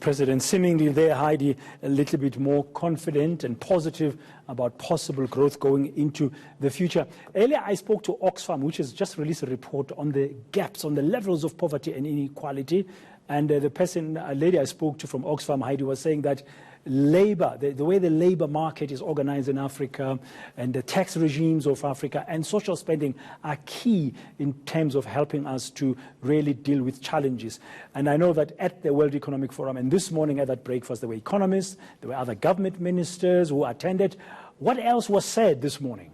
President seemingly there, Heidi, a little bit more confident and positive about possible growth going into the future. Earlier, I spoke to Oxfam, which has just released a report on the gaps, on the levels of poverty and inequality. And the lady I spoke to from Oxfam, Heidi, was saying that labor, the way the labor market is organized in Africa and the tax regimes of Africa and social spending are key in terms of helping us to really deal with challenges. And I know that at the World Economic Forum and this morning at that breakfast, there were economists, there were other government ministers who attended. What else was said this morning?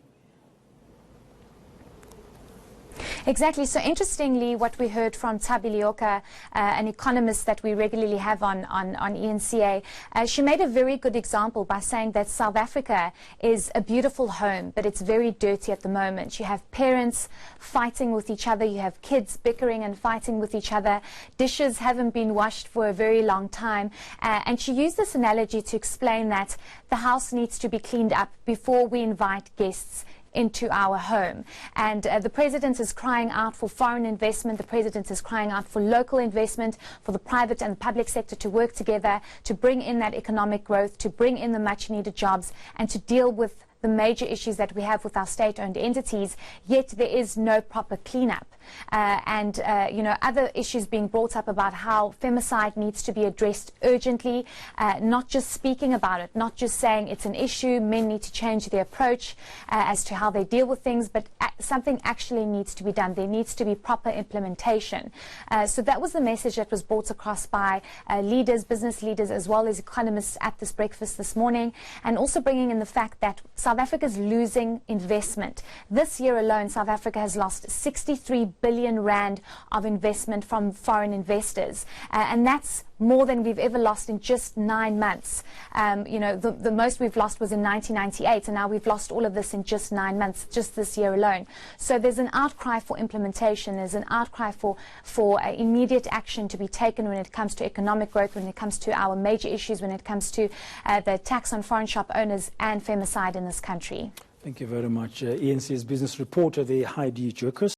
Exactly. So interestingly, what we heard from Thabi Leoka, an economist that we regularly have on ENCA, she made a very good example by saying that South Africa is a beautiful home, but it's very dirty at the moment. You have parents fighting with each other. You have kids bickering and fighting with each other. Dishes haven't been washed for a very long time. And she used this analogy to explain that the house needs to be cleaned up before we invite guests into our home. And the President is crying out for foreign investment. The President is crying out for local investment, for the private and the public sector to work together to bring in that economic growth, to bring in the much needed jobs and to deal with the major issues that we have with our state-owned entities, yet there is no proper cleanup. You know, other issues being brought up about how femicide needs to be addressed urgently, not just speaking about it, not just saying it's an issue, men need to change their approach as to how they deal with things, but something actually needs to be done. There needs to be proper implementation. So that was the message that was brought across by leaders, business leaders, as well as economists at this breakfast this morning, and also bringing in the fact that South Africa is losing investment. This year alone, South Africa has lost 63 billion rand of investment from foreign investors, and that's more than we've ever lost in just 9 months. You know, the most we've lost was in 1998, and now we've lost all of this in just 9 months, just this year alone. So there's an outcry for implementation. There's an outcry for immediate action to be taken when it comes to economic growth, when it comes to our major issues, when it comes to the tax on foreign shop owners and femicide in this country. Thank you very much. ENC's business reporter, Heidi Jurkus.